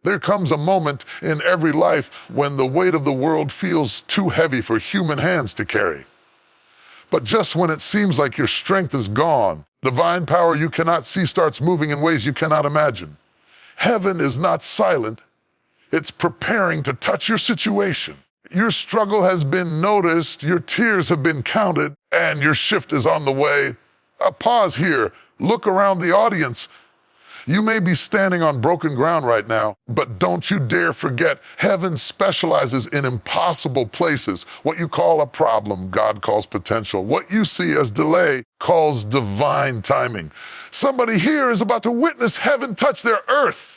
There comes a moment in every life when the weight of the world feels too heavy for human hands to carry. But just when it seems like your strength is gone, divine power you cannot see starts moving in ways you cannot imagine. Heaven is not silent. It's preparing to touch your situation. Your struggle has been noticed, your tears have been counted, and your shift is on the way. Pause here. Look around the audience. You may be standing on broken ground right now, but don't you dare forget, heaven specializes in impossible places. What you call a problem, God calls potential. What you see as delay calls divine timing. Somebody here is about to witness heaven touch their earth.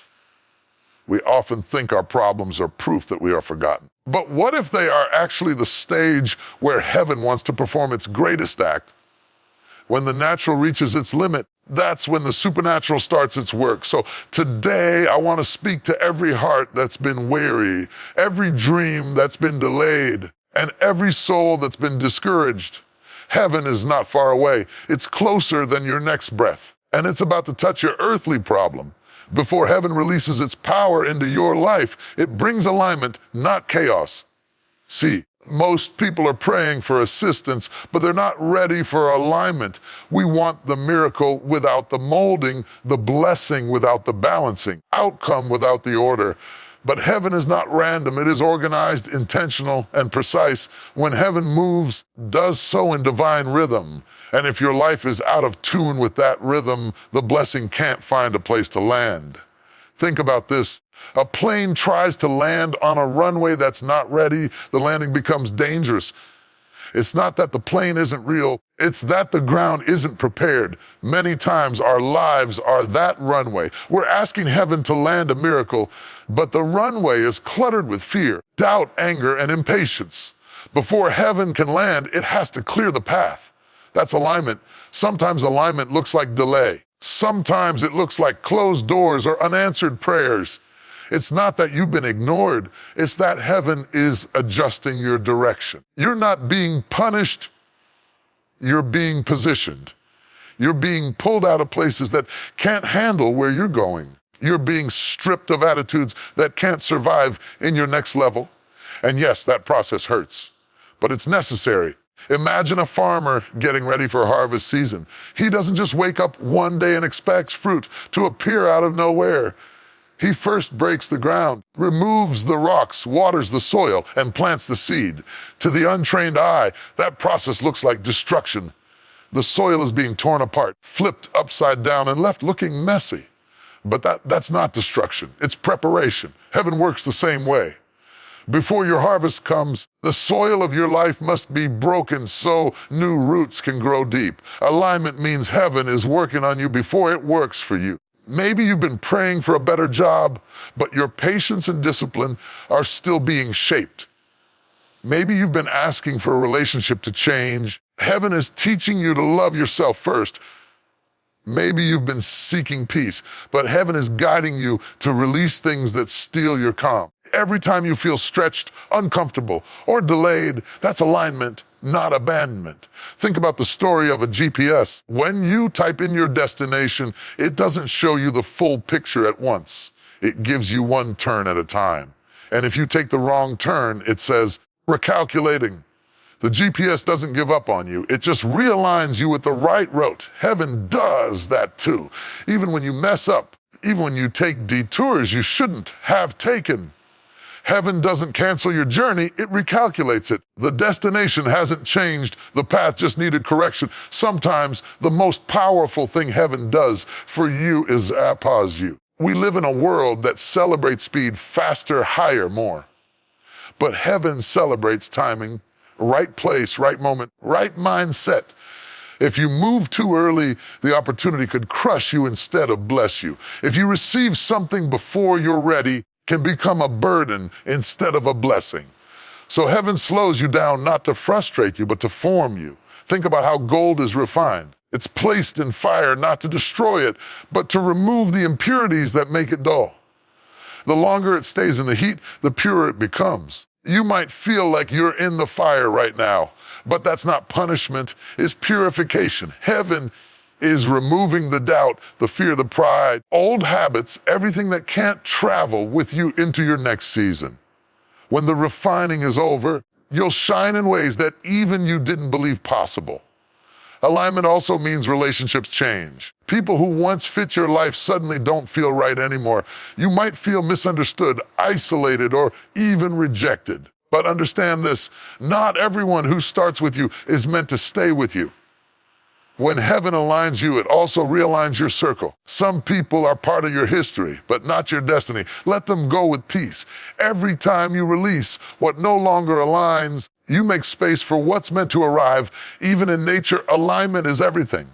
We often think our problems are proof that we are forgotten. But what if they are actually the stage where heaven wants to perform its greatest act? When the natural reaches its limit, that's when the supernatural starts its work. So today, I want to speak to every heart that's been weary, every dream that's been delayed, and every soul that's been discouraged. Heaven is not far away. It's closer than your next breath, and it's about to touch your earthly problem. Before heaven releases its power into your life, it brings alignment, not chaos. See, most people are praying for assistance, but they're not ready for alignment. We want the miracle without the molding, the blessing without the balancing, outcome without the order. But heaven is not random. It is organized, intentional, and precise. When heaven moves, does so in divine rhythm. And if your life is out of tune with that rhythm, the blessing can't find a place to land. Think about this. A plane tries to land on a runway that's not ready, the landing becomes dangerous. It's not that the plane isn't real, it's that the ground isn't prepared. Many times our lives are that runway. We're asking heaven to land a miracle, but the runway is cluttered with fear, doubt, anger, and impatience. Before heaven can land, it has to clear the path. That's alignment. Sometimes alignment looks like delay. Sometimes it looks like closed doors or unanswered prayers. It's not that you've been ignored, it's that heaven is adjusting your direction. You're not being punished, you're being positioned. You're being pulled out of places that can't handle where you're going. You're being stripped of attitudes that can't survive in your next level. And yes, that process hurts, but it's necessary. Imagine a farmer getting ready for harvest season. He doesn't just wake up one day and expects fruit to appear out of nowhere. He first breaks the ground, removes the rocks, waters the soil, and plants the seed. To the untrained eye, that process looks like destruction. The soil is being torn apart, flipped upside down, and left looking messy. But that's not destruction, it's preparation. Heaven works the same way. Before your harvest comes, the soil of your life must be broken so new roots can grow deep. Alignment means heaven is working on you before it works for you. Maybe you've been praying for a better job, but your patience and discipline are still being shaped. Maybe you've been asking for a relationship to change. Heaven is teaching you to love yourself first. Maybe you've been seeking peace, but heaven is guiding you to release things that steal your calm. Every time you feel stretched, uncomfortable, or delayed, that's alignment, not abandonment. Think about the story of a GPS. When you type in your destination, it doesn't show you the full picture at once. It gives you one turn at a time. And if you take the wrong turn, it says, recalculating. The GPS doesn't give up on you. It just realigns you with the right route. Heaven does that too. Even when you mess up, even when you take detours you shouldn't have taken. Heaven doesn't cancel your journey, it recalculates it. The destination hasn't changed, the path just needed correction. Sometimes the most powerful thing heaven does for you is pause you. We live in a world that celebrates speed, faster, higher, more. But heaven celebrates timing, right place, right moment, right mindset. If you move too early, the opportunity could crush you instead of bless you. If you receive something before you're ready, can become a burden instead of a blessing. So heaven slows you down not to frustrate you, but to form you. Think about how gold is refined. It's placed in fire not to destroy it, but to remove the impurities that make it dull. The longer it stays in the heat, the purer it becomes. You might feel like you're in the fire right now, but that's not punishment, it's purification. Heaven is removing the doubt, the fear, the pride, old habits, everything that can't travel with you into your next season. When the refining is over, you'll shine in ways that even you didn't believe possible. Alignment also means relationships change. People who once fit your life suddenly don't feel right anymore. You might feel misunderstood, isolated, or even rejected. But understand this, not everyone who starts with you is meant to stay with you. When heaven aligns you, it also realigns your circle. Some people are part of your history, but not your destiny. Let them go with peace. Every time you release what no longer aligns, you make space for what's meant to arrive. Even in nature, alignment is everything.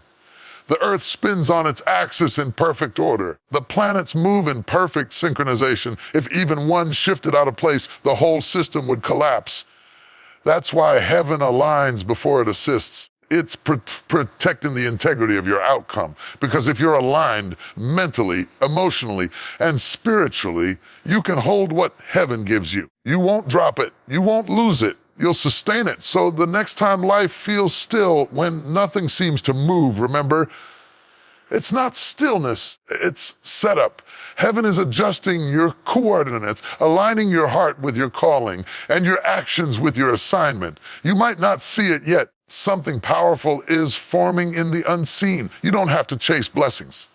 The earth spins on its axis in perfect order. The planets move in perfect synchronization. If even one shifted out of place, the whole system would collapse. That's why heaven aligns before it assists. It's protecting the integrity of your outcome. Because if you're aligned mentally, emotionally, and spiritually, you can hold what heaven gives you. You won't drop it. You won't lose it. You'll sustain it. So the next time life feels still, when nothing seems to move, remember, it's not stillness, it's setup. Heaven is adjusting your coordinates, aligning your heart with your calling, and your actions with your assignment. You might not see it yet. Something powerful is forming in the unseen. You don't have to chase blessings.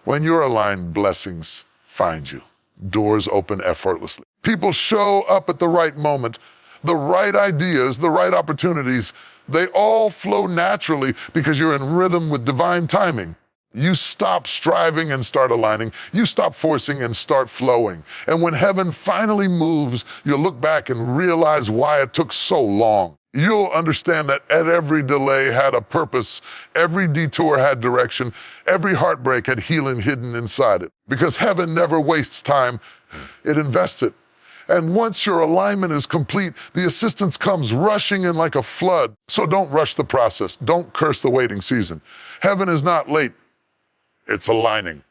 When you're aligned, blessings find you. Doors open effortlessly. People show up at the right moment. The right ideas, the right opportunities, they all flow naturally because you're in rhythm with divine timing. You stop striving and start aligning. You stop forcing and start flowing. And when heaven finally moves, you'll look back and realize why it took so long. You'll understand that every delay had a purpose, every detour had direction, every heartbreak had healing hidden inside it. Because heaven never wastes time, it invests it. And once your alignment is complete, the assistance comes rushing in like a flood. So don't rush the process. Don't curse the waiting season. Heaven is not late, it's aligning.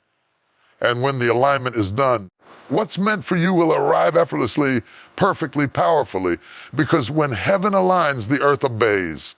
And when the alignment is done, what's meant for you will arrive effortlessly, perfectly, powerfully. Because when heaven aligns, the earth obeys.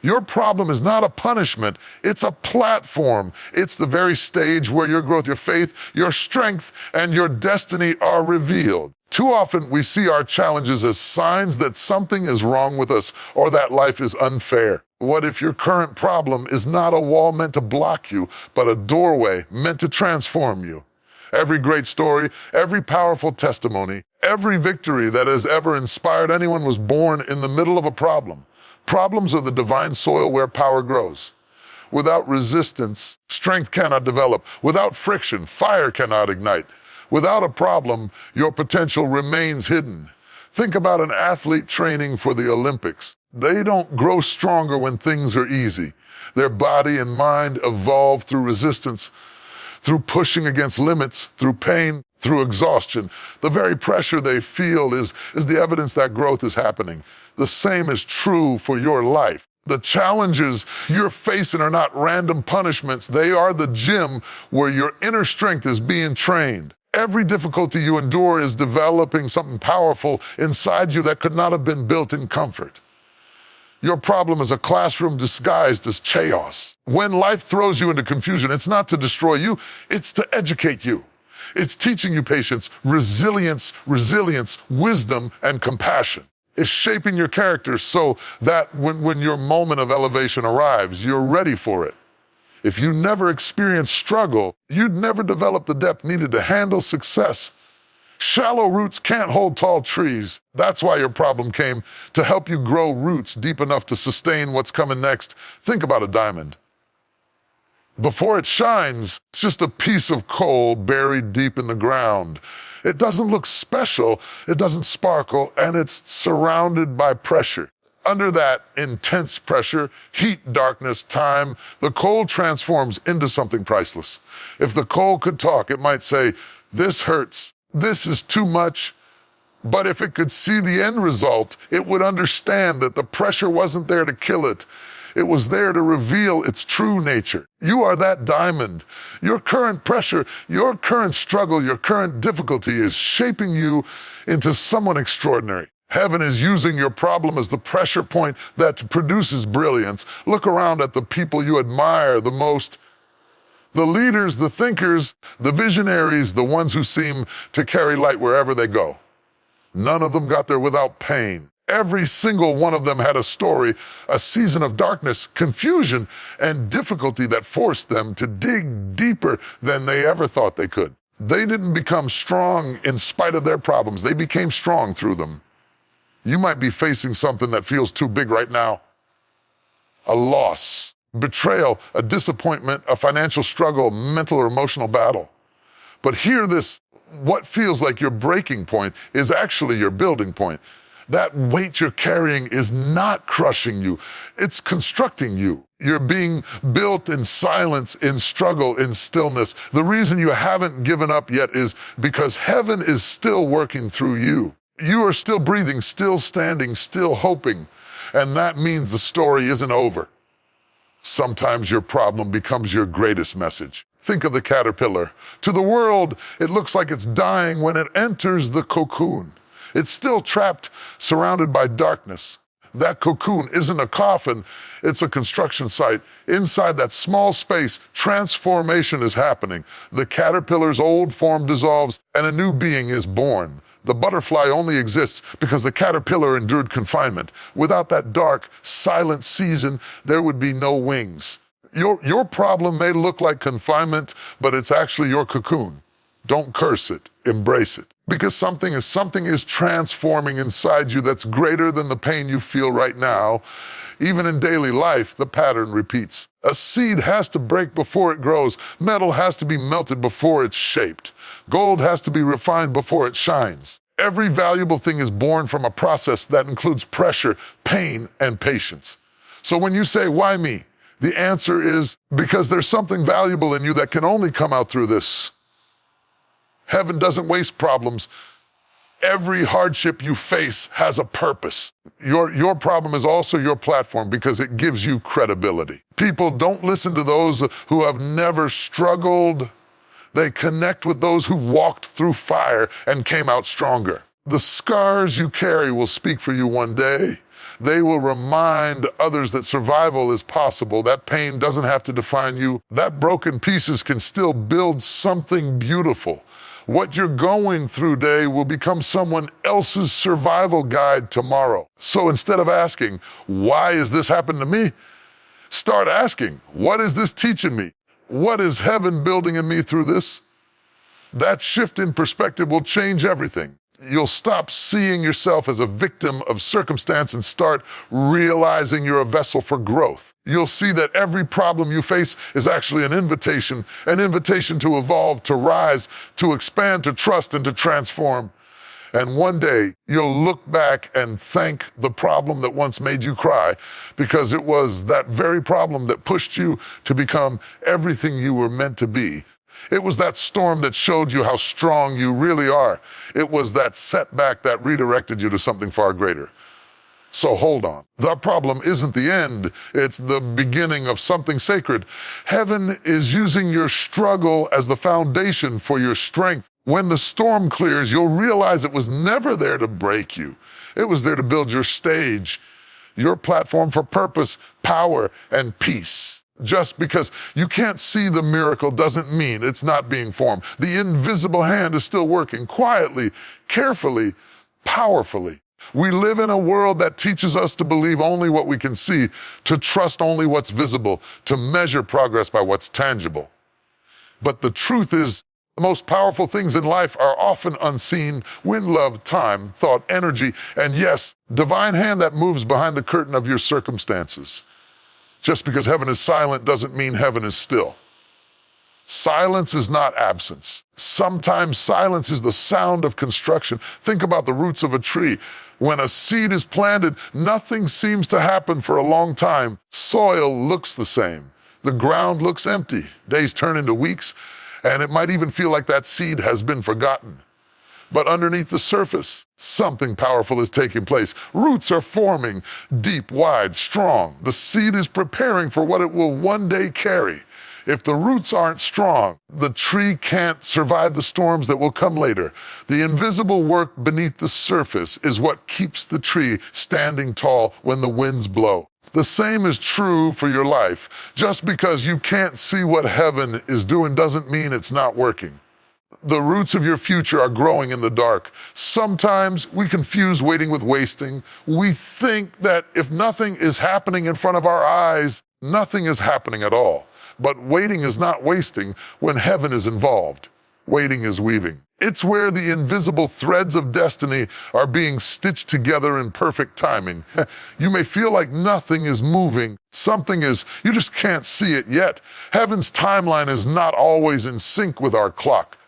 Your problem is not a punishment, it's a platform. It's the very stage where your growth, your faith, your strength, and your destiny are revealed. Too often we see our challenges as signs that something is wrong with us or that life is unfair. What if your current problem is not a wall meant to block you, but a doorway meant to transform you? Every great story, every powerful testimony, every victory that has ever inspired anyone was born in the middle of a problem. Problems are the divine soil where power grows. Without resistance, strength cannot develop. Without friction, fire cannot ignite. Without a problem, your potential remains hidden. Think about an athlete training for the Olympics. They don't grow stronger when things are easy. Their body and mind evolve through resistance, through pushing against limits, through pain, through exhaustion. The very pressure they feel is the evidence that growth is happening. The same is true for your life. The challenges you're facing are not random punishments. They are the gym where your inner strength is being trained. Every difficulty you endure is developing something powerful inside you that could not have been built in comfort. Your problem is a classroom disguised as chaos. When life throws you into confusion, it's not to destroy you, it's to educate you. It's teaching you patience, resilience, wisdom, and compassion. It's shaping your character so that when your moment of elevation arrives, you're ready for it. If you never experienced struggle, you'd never develop the depth needed to handle success. Shallow roots can't hold tall trees. That's why your problem came, to help you grow roots deep enough to sustain what's coming next. Think about a diamond. Before it shines, it's just a piece of coal buried deep in the ground. It doesn't look special, it doesn't sparkle, and it's surrounded by pressure. Under that intense pressure, heat, darkness, time, the coal transforms into something priceless. If the coal could talk, it might say, "This hurts, this is too much." But if it could see the end result, it would understand that the pressure wasn't there to kill it. It was there to reveal its true nature. You are that diamond. Your current pressure, your current struggle, your current difficulty is shaping you into someone extraordinary. Heaven is using your problem as the pressure point that produces brilliance. Look around at the people you admire the most. The leaders, the thinkers, the visionaries, the ones who seem to carry light wherever they go. None of them got there without pain. Every single one of them had a story, a season of darkness, confusion, and difficulty that forced them to dig deeper than they ever thought they could. They didn't become strong in spite of their problems. They became strong through them. You might be facing something that feels too big right now. A loss, betrayal, a disappointment, a financial struggle, mental or emotional battle. But hear this, what feels like your breaking point is actually your building point. That weight you're carrying is not crushing you, it's constructing you. You're being built in silence, in struggle, in stillness. The reason you haven't given up yet is because heaven is still working through you. You are still breathing, still standing, still hoping. And that means the story isn't over. Sometimes your problem becomes your greatest message. Think of the caterpillar. To the world, it looks like it's dying when it enters the cocoon. It's still trapped, surrounded by darkness. That cocoon isn't a coffin, it's a construction site. Inside that small space, transformation is happening. The caterpillar's old form dissolves and a new being is born. The butterfly only exists because the caterpillar endured confinement. Without that dark, silent season, there would be no wings. Your problem may look like confinement, but it's actually your cocoon. Don't curse it, embrace it. Because something is transforming inside you that's greater than the pain you feel right now. Even in daily life, the pattern repeats. A seed has to break before it grows. Metal has to be melted before it's shaped. Gold has to be refined before it shines. Every valuable thing is born from a process that includes pressure, pain, and patience. So when you say, why me? The answer is because there's something valuable in you that can only come out through this. Heaven doesn't waste problems. Every hardship you face has a purpose. Your problem is also your platform because it gives you credibility. People don't listen to those who have never struggled. They connect with those who walked through fire and came out stronger. The scars you carry will speak for you one day. They will remind others that survival is possible. That pain doesn't have to define you. That broken pieces can still build something beautiful. What you're going through today will become someone else's survival guide tomorrow. So instead of asking, why is this happening to me? Start asking, what is this teaching me? What is heaven building in me through this? That shift in perspective will change everything. You'll stop seeing yourself as a victim of circumstance and start realizing you're a vessel for growth. You'll see that every problem you face is actually an invitation to evolve, to rise, to expand, to trust, and to transform. And one day, you'll look back and thank the problem that once made you cry, because it was that very problem that pushed you to become everything you were meant to be. It was that storm that showed you how strong you really are. It was that setback that redirected you to something far greater. So hold on. The problem isn't the end. It's the beginning of something sacred. Heaven is using your struggle as the foundation for your strength. When the storm clears, you'll realize it was never there to break you. It was there to build your stage, your platform for purpose, power, and peace. Just because you can't see the miracle doesn't mean it's not being formed. The invisible hand is still working quietly, carefully, powerfully. We live in a world that teaches us to believe only what we can see, to trust only what's visible, to measure progress by what's tangible. But the truth is, the most powerful things in life are often unseen: wind, love, time, thought, energy, and yes, divine hand that moves behind the curtain of your circumstances. Just because heaven is silent doesn't mean heaven is still. Silence is not absence. Sometimes silence is the sound of construction. Think about the roots of a tree. When a seed is planted, nothing seems to happen for a long time. Soil looks the same. The ground looks empty. Days turn into weeks, and it might even feel like that seed has been forgotten. But underneath the surface, something powerful is taking place. Roots are forming, deep, wide, strong. The seed is preparing for what it will one day carry. If the roots aren't strong, the tree can't survive the storms that will come later. The invisible work beneath the surface is what keeps the tree standing tall when the winds blow. The same is true for your life. Just because you can't see what heaven is doing doesn't mean it's not working. The roots of your future are growing in the dark. Sometimes we confuse waiting with wasting. We think that if nothing is happening in front of our eyes, nothing is happening at all. But waiting is not wasting when heaven is involved. Waiting is weaving. It's where the invisible threads of destiny are being stitched together in perfect timing. You may feel like nothing is moving. Something is, you just can't see it yet. Heaven's timeline is not always in sync with our clock.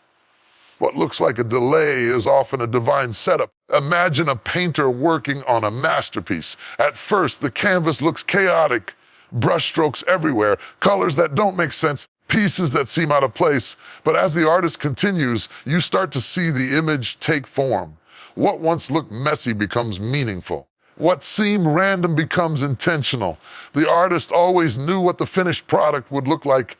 What looks like a delay is often a divine setup. Imagine a painter working on a masterpiece. At first, the canvas looks chaotic, brushstrokes everywhere, colors that don't make sense, pieces that seem out of place. But as the artist continues, you start to see the image take form. What once looked messy becomes meaningful. What seemed random becomes intentional. The artist always knew what the finished product would look like.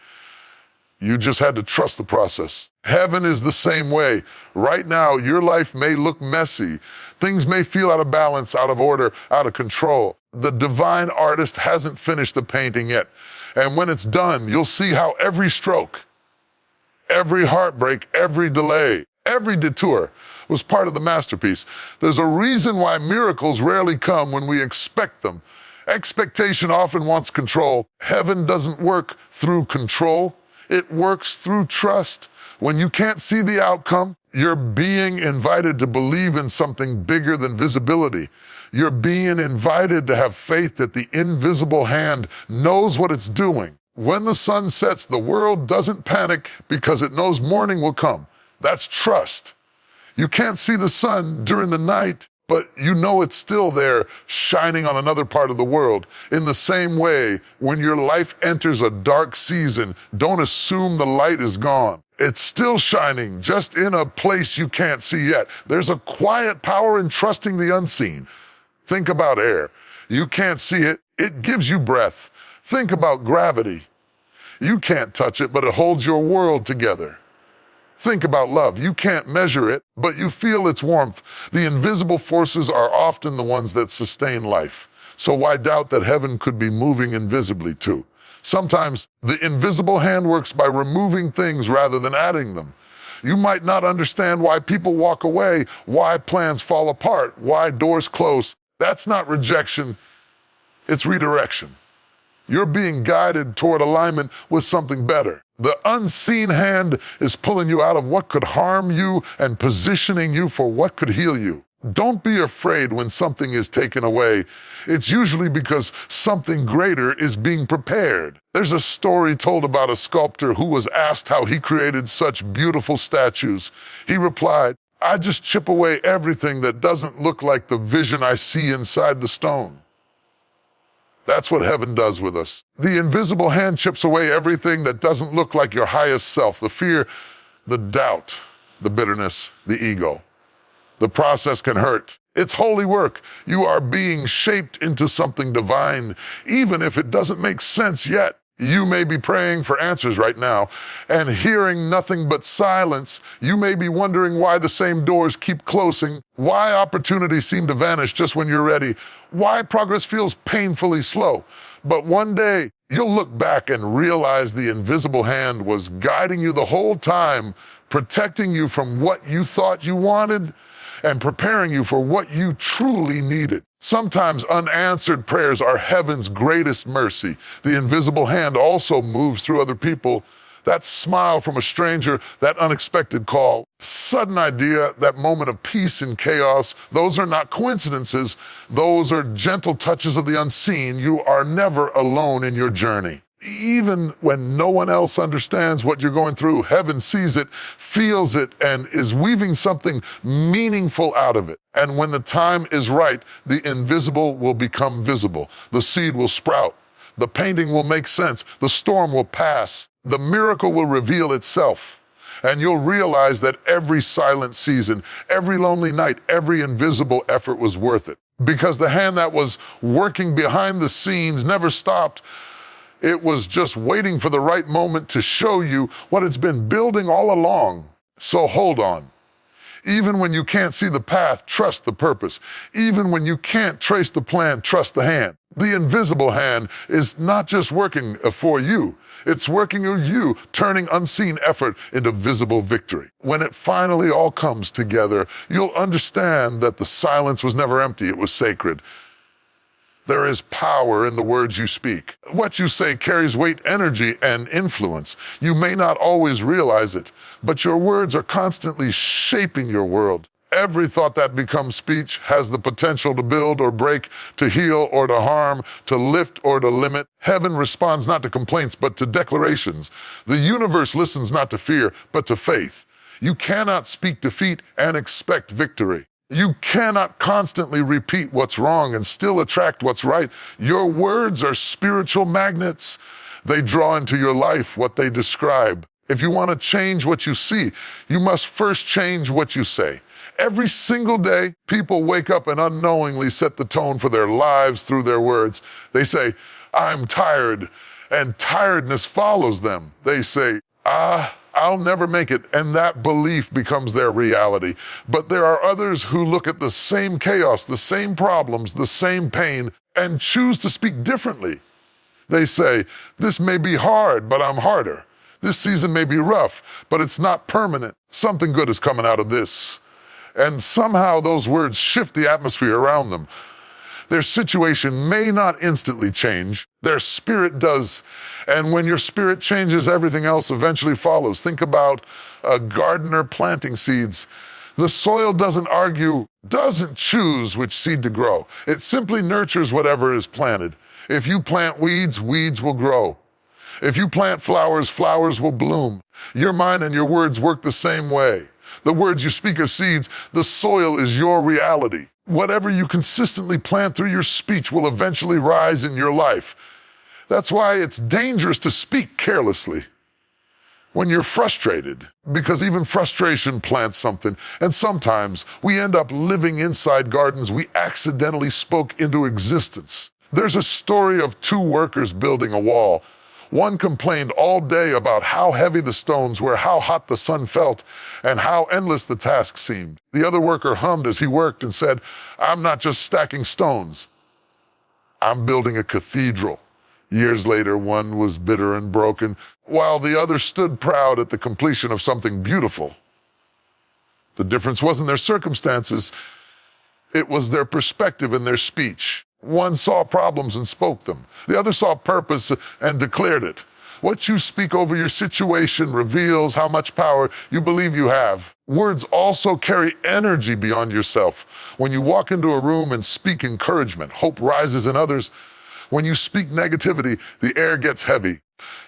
You just had to trust the process. Heaven is the same way. Right now, your life may look messy. Things may feel out of balance, out of order, out of control. The divine artist hasn't finished the painting yet. And when it's done, you'll see how every stroke, every heartbreak, every delay, every detour was part of the masterpiece. There's a reason why miracles rarely come when we expect them. Expectation often wants control. Heaven doesn't work through control. It works through trust. When you can't see the outcome, you're being invited to believe in something bigger than visibility. You're being invited to have faith that the invisible hand knows what it's doing. When the sun sets, the world doesn't panic because it knows morning will come. That's trust. You can't see the sun during the night, but you know it's still there, shining on another part of the world. In the same way, when your life enters a dark season, don't assume the light is gone. It's still shining, just in a place you can't see yet. There's a quiet power in trusting the unseen. Think about air. You can't see it. It gives you breath. Think about gravity. You can't touch it, but it holds your world together. Think about love. You can't measure it, but you feel its warmth. The invisible forces are often the ones that sustain life. So why doubt that heaven could be moving invisibly too? Sometimes the invisible hand works by removing things rather than adding them. You might not understand why people walk away, why plans fall apart, why doors close. That's not rejection, it's redirection. You're being guided toward alignment with something better. The unseen hand is pulling you out of what could harm you and positioning you for what could heal you. Don't be afraid when something is taken away. It's usually because something greater is being prepared. There's a story told about a sculptor who was asked how he created such beautiful statues. He replied, "I just chip away everything that doesn't look like the vision I see inside the stone." That's what heaven does with us. The invisible hand chips away everything that doesn't look like your highest self, the fear, the doubt, the bitterness, the ego. The process can hurt. It's holy work. You are being shaped into something divine, even if it doesn't make sense yet. You may be praying for answers right now and hearing nothing but silence. You may be wondering why the same doors keep closing, why opportunities seem to vanish just when you're ready, why progress feels painfully slow. But one day, you'll look back and realize the invisible hand was guiding you the whole time, protecting you from what you thought you wanted and preparing you for what you truly needed. Sometimes unanswered prayers are heaven's greatest mercy. The invisible hand also moves through other people. That smile from a stranger, that unexpected call, sudden idea, that moment of peace in chaos, those are not coincidences. Those are gentle touches of the unseen. You are never alone in your journey. Even when no one else understands what you're going through, heaven sees it, feels it, and is weaving something meaningful out of it. And when the time is right, the invisible will become visible. The seed will sprout. The painting will make sense. The storm will pass. The miracle will reveal itself. And you'll realize that every silent season, every lonely night, every invisible effort was worth it. Because the hand that was working behind the scenes never stopped. It was just waiting for the right moment to show you what it's been building all along. So hold on. Even when you can't see the path, trust the purpose. Even when you can't trace the plan, trust the hand. The invisible hand is not just working for you, it's working with you, turning unseen effort into visible victory. When it finally all comes together, you'll understand that the silence was never empty, it was sacred. There is power in the words you speak. What you say carries weight, energy, and influence. You may not always realize it, but your words are constantly shaping your world. Every thought that becomes speech has the potential to build or break, to heal or to harm, to lift or to limit. Heaven responds not to complaints, but to declarations. The universe listens not to fear, but to faith. You cannot speak defeat and expect victory. You cannot constantly repeat what's wrong and still attract what's right. Your words are spiritual magnets. They draw into your life what they describe. If you want to change what you see, you must first change what you say. Every single day, people wake up and unknowingly set the tone for their lives through their words. They say, "I'm tired," and tiredness follows them. They say, I'll never make it, and that belief becomes their reality. But there are others who look at the same chaos, the same problems, the same pain, and choose to speak differently. They say, "This may be hard, but I'm harder. This season may be rough, but it's not permanent. Something good is coming out of this." And somehow those words shift the atmosphere around them. Their situation may not instantly change, their spirit does. And when your spirit changes, everything else eventually follows. Think about a gardener planting seeds. The soil doesn't argue, doesn't choose which seed to grow. It simply nurtures whatever is planted. If you plant weeds, weeds will grow. If you plant flowers, flowers will bloom. Your mind and your words work the same way. The words you speak are seeds. The soil is your reality. Whatever you consistently plant through your speech will eventually rise in your life. That's why it's dangerous to speak carelessly when you're frustrated, because even frustration plants something. And sometimes we end up living inside gardens we accidentally spoke into existence. There's a story of two workers building a wall. One complained all day about how heavy the stones were, how hot the sun felt, and how endless the task seemed. The other worker hummed as he worked and said, "I'm not just stacking stones. I'm building a cathedral." Years later, one was bitter and broken, while the other stood proud at the completion of something beautiful. The difference wasn't their circumstances, it was their perspective and their speech. One saw problems and spoke them. The other saw purpose and declared it. What you speak over your situation reveals how much power you believe you have. Words also carry energy beyond yourself. When you walk into a room and speak encouragement, hope rises in others. When you speak negativity, the air gets heavy.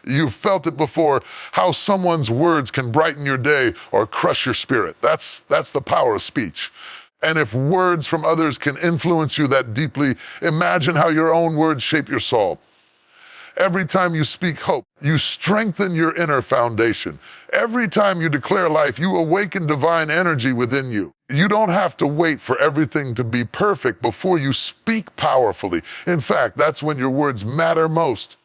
You've felt it before, how someone's words can brighten your day or crush your spirit. That's the power of speech. And if words from others can influence you that deeply, imagine how your own words shape your soul. Every time you speak hope, you strengthen your inner foundation. Every time you declare life, you awaken divine energy within you. You don't have to wait for everything to be perfect before you speak powerfully. In fact, that's when your words matter most.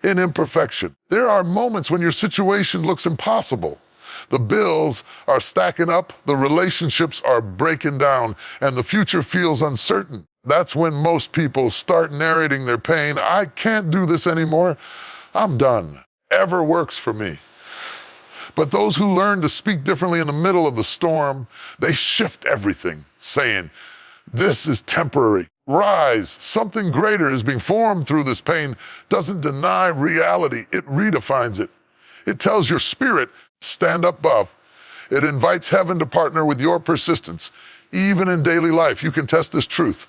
In imperfection, there are moments when your situation looks impossible. The bills are stacking up, the relationships are breaking down, and the future feels uncertain. That's when most people start narrating their pain. "I can't do this anymore. I'm done. Ever works for me." But those who learn to speak differently in the middle of the storm, they shift everything, saying, "This is temporary. Rise. Something greater is being formed through this pain." Doesn't deny reality, it redefines it. It tells your spirit, stand up above. It invites heaven to partner with your persistence. Even in daily life, you can test this truth.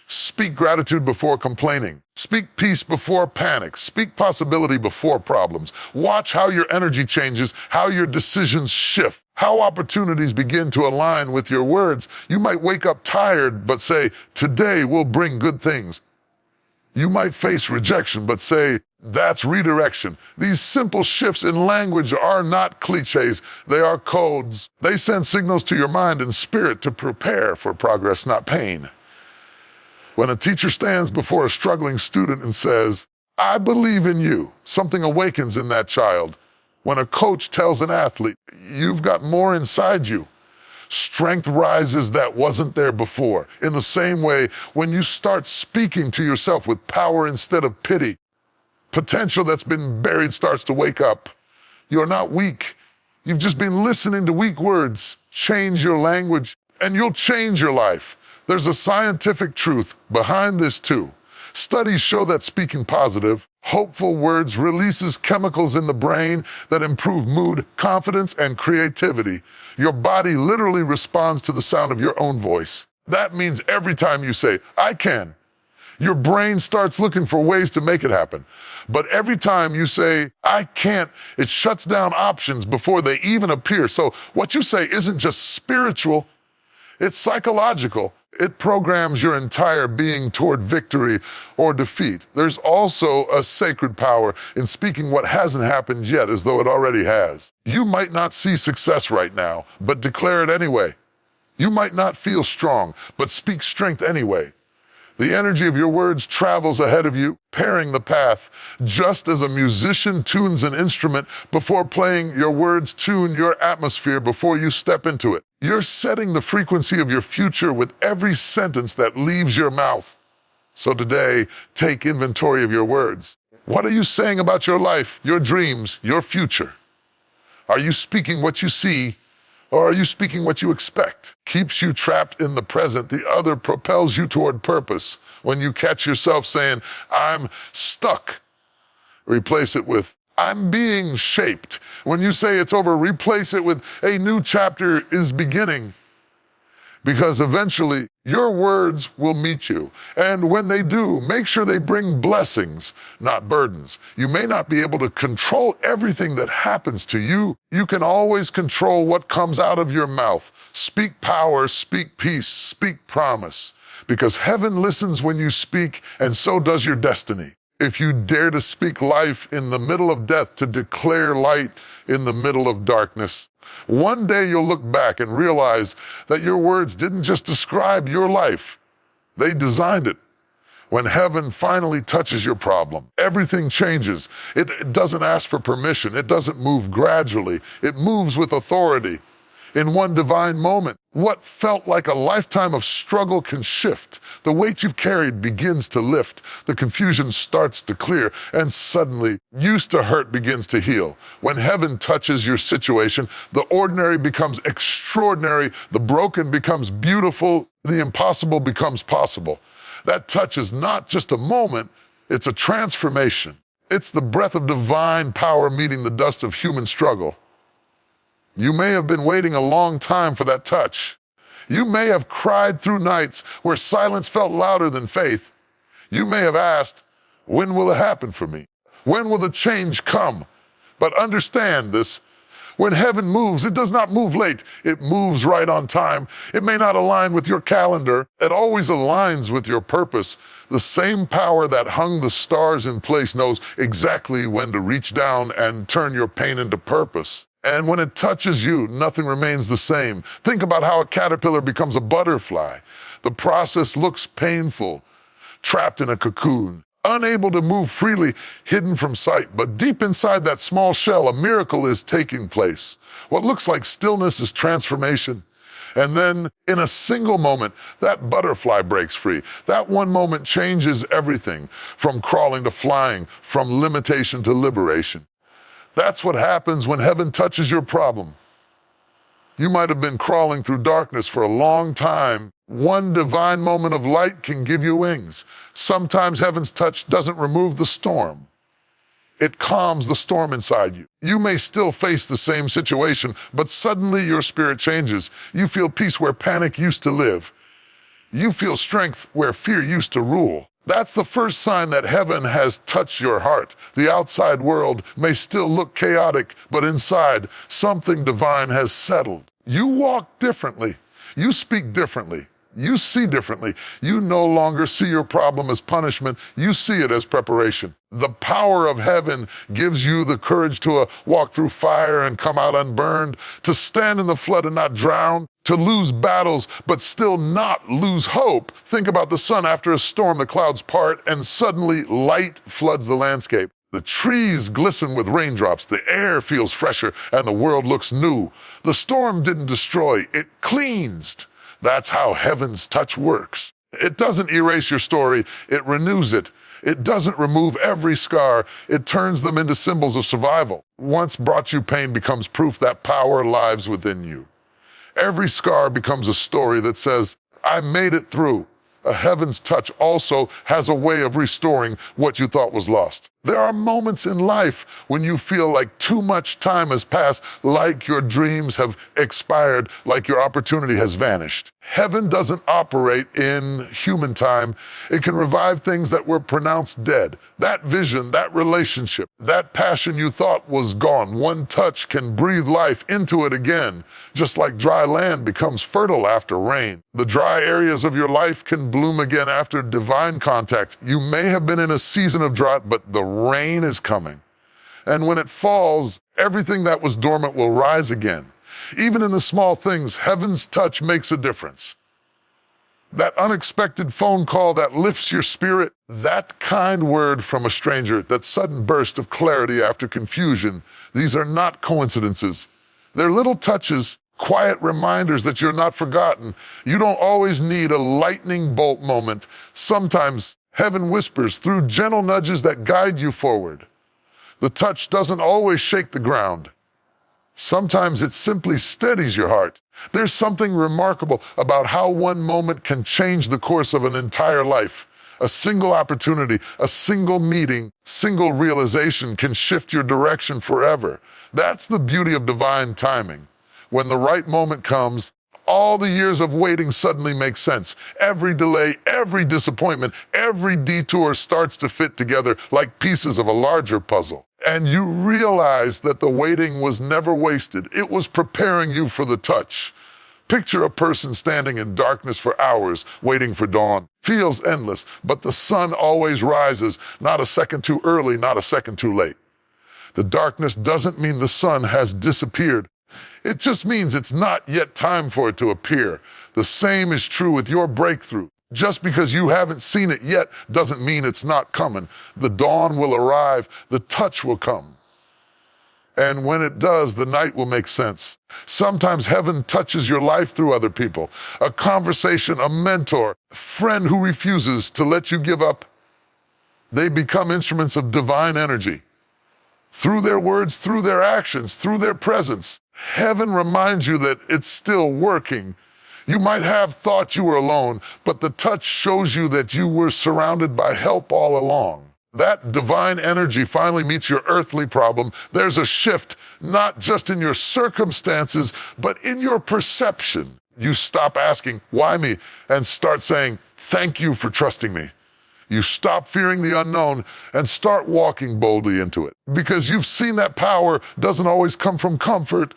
Speak gratitude before complaining. Speak peace before panic. Speak possibility before problems. Watch how your energy changes, how your decisions shift, how opportunities begin to align with your words. You might wake up tired, but say, "Today will bring good things." You might face rejection, but say, "That's redirection." These simple shifts in language are not cliches, they are codes. They send signals to your mind and spirit to prepare for progress, not pain. When a teacher stands before a struggling student and says, "I believe in you," something awakens in that child. When a coach tells an athlete, "You've got more inside you," Strength rises that wasn't there before. In the same way, when you start speaking to yourself with power instead of pity, potential that's been buried starts to wake up. You're not weak. You've just been listening to weak words. Change your language, and you'll change your life. There's a scientific truth behind this too. Studies show that speaking positive, hopeful words releases chemicals in the brain that improve mood, confidence, and creativity. Your body literally responds to the sound of your own voice. That means every time you say, "I can," your brain starts looking for ways to make it happen. But every time you say, "I can't," it shuts down options before they even appear. So what you say isn't just spiritual, it's psychological. It programs your entire being toward victory or defeat. There's also a sacred power in speaking what hasn't happened yet as though it already has. You might not see success right now, but declare it anyway. You might not feel strong, but speak strength anyway. The energy of your words travels ahead of you, pairing the path. Just as a musician tunes an instrument before playing, your words tune your atmosphere before you step into it. You're setting the frequency of your future with every sentence that leaves your mouth. So today, take inventory of your words. What are you saying about your life, your dreams, your future? Are you speaking what you see, or are you speaking what you expect? Keeps you trapped in the present. The other propels you toward purpose. When you catch yourself saying, "I'm stuck," replace it with, "I'm being shaped." When you say it's over, replace it with, "A new chapter is beginning." Because eventually, your words will meet you. And when they do, make sure they bring blessings, not burdens. You may not be able to control everything that happens to you. You can always control what comes out of your mouth. Speak power, speak peace, speak promise. Because heaven listens when you speak, and so does your destiny. If you dare to speak life in the middle of death, to declare light in the middle of darkness, one day you'll look back and realize that your words didn't just describe your life, they designed it. When heaven finally touches your problem, everything changes. It doesn't ask for permission. It doesn't move gradually. It moves with authority. In one divine moment, what felt like a lifetime of struggle can shift. The weight you've carried begins to lift. The confusion starts to clear, and suddenly, used to hurt begins to heal. When heaven touches your situation, the ordinary becomes extraordinary, the broken becomes beautiful, the impossible becomes possible. That touch is not just a moment, it's a transformation. It's the breath of divine power meeting the dust of human struggle. You may have been waiting a long time for that touch. You may have cried through nights where silence felt louder than faith. You may have asked, "When will it happen for me? When will the change come?" But understand this. When heaven moves, it does not move late. It moves right on time. It may not align with your calendar. It always aligns with your purpose. The same power that hung the stars in place knows exactly when to reach down and turn your pain into purpose. And when it touches you, nothing remains the same. Think about how a caterpillar becomes a butterfly. The process looks painful, trapped in a cocoon, unable to move freely, hidden from sight. But deep inside that small shell, a miracle is taking place. What looks like stillness is transformation. And then, in a single moment, that butterfly breaks free. That one moment changes everything, from crawling to flying, from limitation to liberation. That's what happens when heaven touches your problem. You might have been crawling through darkness for a long time. One divine moment of light can give you wings. Sometimes heaven's touch doesn't remove the storm. It calms the storm inside you. You may still face the same situation, but suddenly your spirit changes. You feel peace where panic used to live. You feel strength where fear used to rule. That's the first sign that heaven has touched your heart. The outside world may still look chaotic, but inside, something divine has settled. You walk differently. You speak differently. You see differently. You no longer see your problem as punishment. You see it as preparation. The power of heaven gives you the courage to walk through fire and come out unburned, to stand in the flood and not drown, to lose battles but still not lose hope. Think about the sun after a storm. The clouds part and suddenly light floods the landscape. The trees glisten with raindrops, the air feels fresher, and the world looks new. The storm didn't destroy, it cleansed. That's how heaven's touch works. It doesn't erase your story, it renews it. It doesn't remove every scar, it turns them into symbols of survival. Once brought you pain becomes proof that power lives within you. Every scar becomes a story that says, I made it through. A heaven's touch also has a way of restoring what you thought was lost. There are moments in life when you feel like too much time has passed, like your dreams have expired, like your opportunity has vanished. Heaven doesn't operate in human time. It can revive things that were pronounced dead. That vision, that relationship, that passion you thought was gone, one touch can breathe life into it again, just like dry land becomes fertile after rain. The dry areas of your life can bloom again after divine contact. You may have been in a season of drought, but the rain is coming. And when it falls, everything that was dormant will rise again. Even in the small things, heaven's touch makes a difference. That unexpected phone call that lifts your spirit, that kind word from a stranger, that sudden burst of clarity after confusion, these are not coincidences. They're little touches, quiet reminders that you're not forgotten. You don't always need a lightning bolt moment. Sometimes heaven whispers through gentle nudges that guide you forward. The touch doesn't always shake the ground. Sometimes it simply steadies your heart. There's something remarkable about how one moment can change the course of an entire life. A single opportunity, a single meeting, single realization can shift your direction forever. That's the beauty of divine timing. When the right moment comes, all the years of waiting suddenly make sense. Every delay, every disappointment, every detour starts to fit together like pieces of a larger puzzle. And you realize that the waiting was never wasted. It was preparing you for the touch. Picture a person standing in darkness for hours, waiting for dawn. Feels endless, but the sun always rises, not a second too early, not a second too late. The darkness doesn't mean the sun has disappeared. It just means it's not yet time for it to appear. The same is true with your breakthrough. Just because you haven't seen it yet doesn't mean it's not coming. The dawn will arrive, the touch will come. And when it does, the night will make sense. Sometimes heaven touches your life through other people. A conversation, a mentor, a friend who refuses to let you give up. They become instruments of divine energy. Through their words, through their actions, through their presence, heaven reminds you that it's still working. You might have thought you were alone, but the touch shows you that you were surrounded by help all along. That divine energy finally meets your earthly problem. There's a shift, not just in your circumstances, but in your perception. You stop asking, why me? And start saying, thank you for trusting me. You stop fearing the unknown and start walking boldly into it. Because you've seen that power doesn't always come from comfort.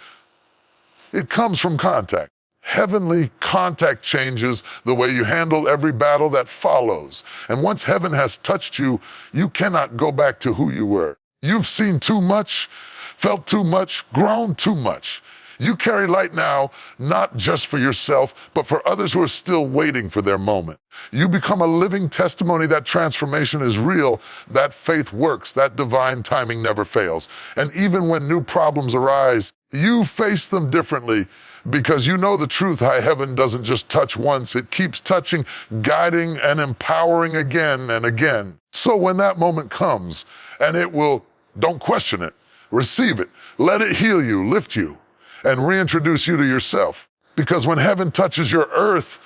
It comes from contact. Heavenly contact changes the way you handle every battle that follows. And once heaven has touched you, you cannot go back to who you were. You've seen too much, felt too much, grown too much. You carry light now, not just for yourself, but for others who are still waiting for their moment. You become a living testimony that transformation is real, that faith works, that divine timing never fails. And even when new problems arise, you face them differently because you know the truth, how heaven doesn't just touch once, it keeps touching, guiding, and empowering again and again. So when that moment comes, and it will, don't question it, receive it, let it heal you, lift you, and reintroduce you to yourself. Because when heaven touches your earth,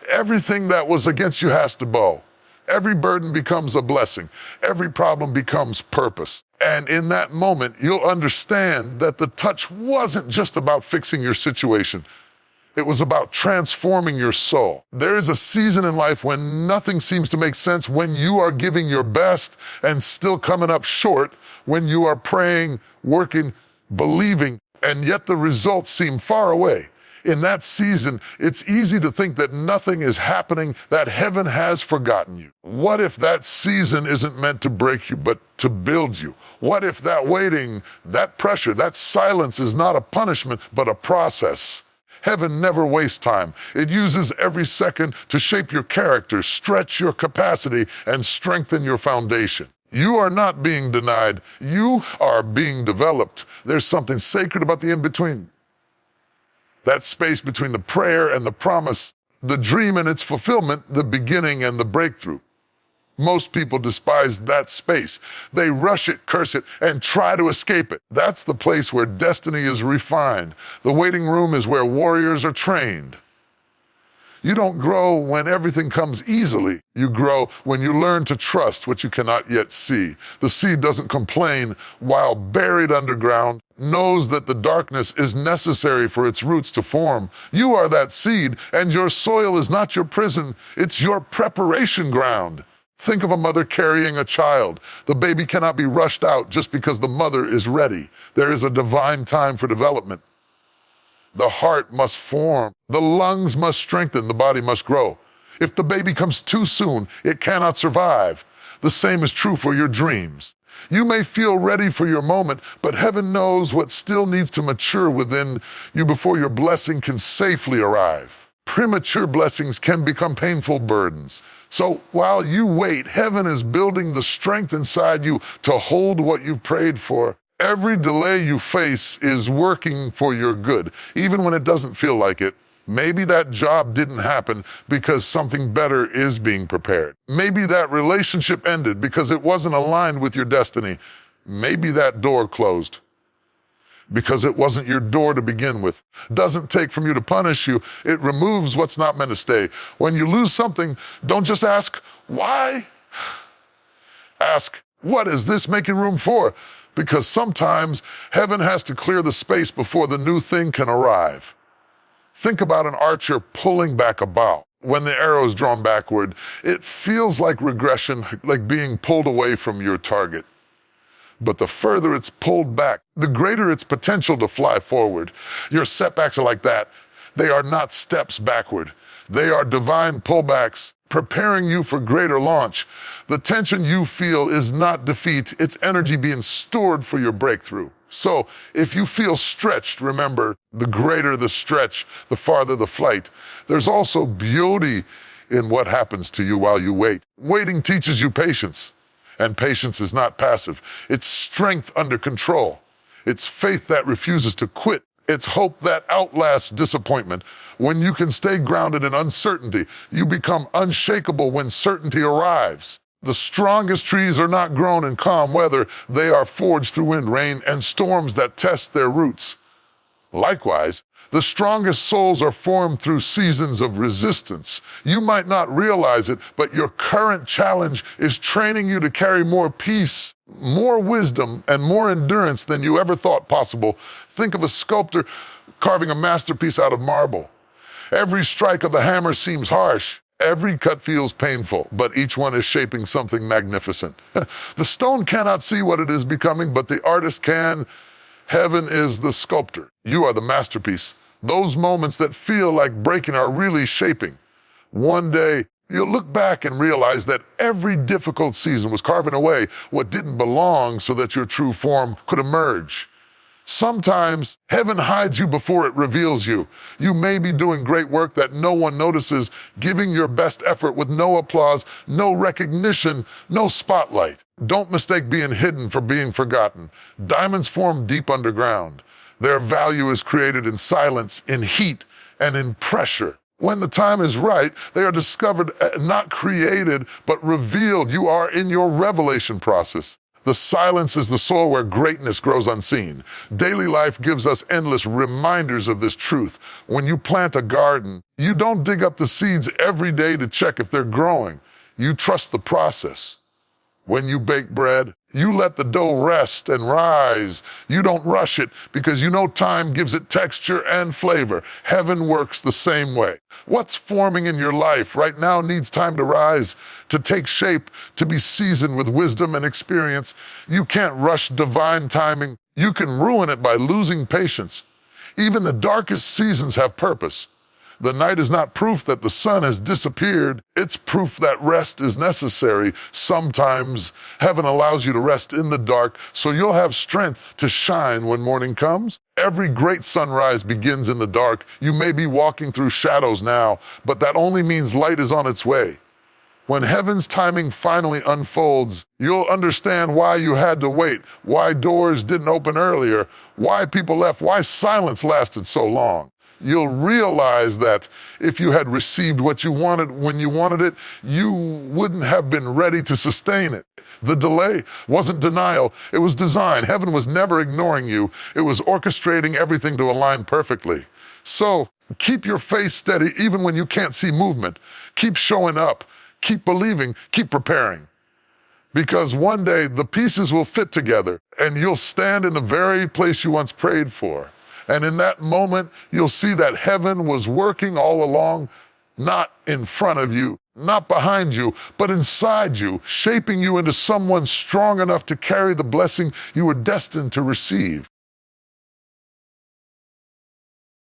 everything that was against you has to bow. Every burden becomes a blessing. Every problem becomes purpose. And in that moment, you'll understand that the touch wasn't just about fixing your situation. It was about transforming your soul. There is a season in life when nothing seems to make sense, when you are giving your best and still coming up short, when you are praying, working, believing, and yet the results seem far away. In that season, it's easy to think that nothing is happening, that heaven has forgotten you. What if that season isn't meant to break you, but to build you? What if that waiting, that pressure, that silence is not a punishment, but a process? Heaven never wastes time. It uses every second to shape your character, stretch your capacity, and strengthen your foundation. You are not being denied. You are being developed. There's something sacred about the in-between. That space between the prayer and the promise, the dream and its fulfillment, the beginning and the breakthrough. Most people despise that space. They rush it, curse it, and try to escape it. That's the place where destiny is refined. The waiting room is where warriors are trained. You don't grow when everything comes easily. You grow when you learn to trust what you cannot yet see. The seed doesn't complain while buried underground, knows that the darkness is necessary for its roots to form. You are that seed, and your soil is not your prison, it's your preparation ground. Think of a mother carrying a child. The baby cannot be rushed out just because the mother is ready. There is a divine time for development. The heart must form, the lungs must strengthen, the body must grow. If the baby comes too soon, it cannot survive. The same is true for your dreams. You may feel ready for your moment, but heaven knows what still needs to mature within you before your blessing can safely arrive. Premature blessings can become painful burdens. So while you wait, heaven is building the strength inside you to hold what you've prayed for. Every delay you face is working for your good, even when it doesn't feel like it. Maybe that job didn't happen because something better is being prepared. Maybe that relationship ended because it wasn't aligned with your destiny. Maybe that door closed because it wasn't your door to begin with. Doesn't take from you to punish you. It removes what's not meant to stay. When you lose something, don't just ask, why? Ask, what is this making room for? Because sometimes heaven has to clear the space before the new thing can arrive. Think about an archer pulling back a bow. When the arrow is drawn backward, it feels like regression, like being pulled away from your target. But the further it's pulled back, the greater its potential to fly forward. Your setbacks are like that. They are not steps backward. They are divine pullbacks, preparing you for greater launch. The tension you feel is not defeat, it's energy being stored for your breakthrough. So if you feel stretched, remember, the greater the stretch, the farther the flight. There's also beauty in what happens to you while you wait. Waiting teaches you patience, and patience is not passive. It's strength under control. It's faith that refuses to quit. It's hope that outlasts disappointment. When you can stay grounded in uncertainty, you become unshakable when certainty arrives. The strongest trees are not grown in calm weather. They are forged through wind, rain, and storms that test their roots. Likewise, the strongest souls are formed through seasons of resistance. You might not realize it, but your current challenge is training you to carry more peace, more wisdom, and more endurance than you ever thought possible. Think of a sculptor carving a masterpiece out of marble. Every strike of the hammer seems harsh. Every cut feels painful, but each one is shaping something magnificent. The stone cannot see what it is becoming, but the artist can. Heaven is the sculptor. You are the masterpiece. Those moments that feel like breaking are really shaping. One day, you'll look back and realize that every difficult season was carving away what didn't belong so that your true form could emerge. Sometimes heaven hides you before it reveals you. You may be doing great work that no one notices, giving your best effort with no applause, no recognition, no spotlight. Don't mistake being hidden for being forgotten. Diamonds form deep underground. Their value is created in silence, in heat, and in pressure. When the time is right, they are discovered, not created, but revealed. You are in your revelation process. The silence is the soil where greatness grows unseen. Daily life gives us endless reminders of this truth. When you plant a garden, you don't dig up the seeds every day to check if they're growing. You trust the process. When you bake bread, you let the dough rest and rise. You don't rush it because you know time gives it texture and flavor. Heaven works the same way. What's forming in your life right now needs time to rise, to take shape, to be seasoned with wisdom and experience. You can't rush divine timing. You can ruin it by losing patience. Even the darkest seasons have purpose. The night is not proof that the sun has disappeared. It's proof that rest is necessary. Sometimes heaven allows you to rest in the dark so you'll have strength to shine when morning comes. Every great sunrise begins in the dark. You may be walking through shadows now, but that only means light is on its way. When heaven's timing finally unfolds, you'll understand why you had to wait, why doors didn't open earlier, why people left, why silence lasted so long. You'll realize that if you had received what you wanted when you wanted it, you wouldn't have been ready to sustain it. The delay wasn't denial, it was design. Heaven was never ignoring you, it was orchestrating everything to align perfectly. So keep your face steady even when you can't see movement. Keep showing up. Keep believing, keep preparing. Because one day the pieces will fit together and you'll stand in the very place you once prayed for. And in that moment, you'll see that heaven was working all along, not in front of you, not behind you, but inside you, shaping you into someone strong enough to carry the blessing you were destined to receive.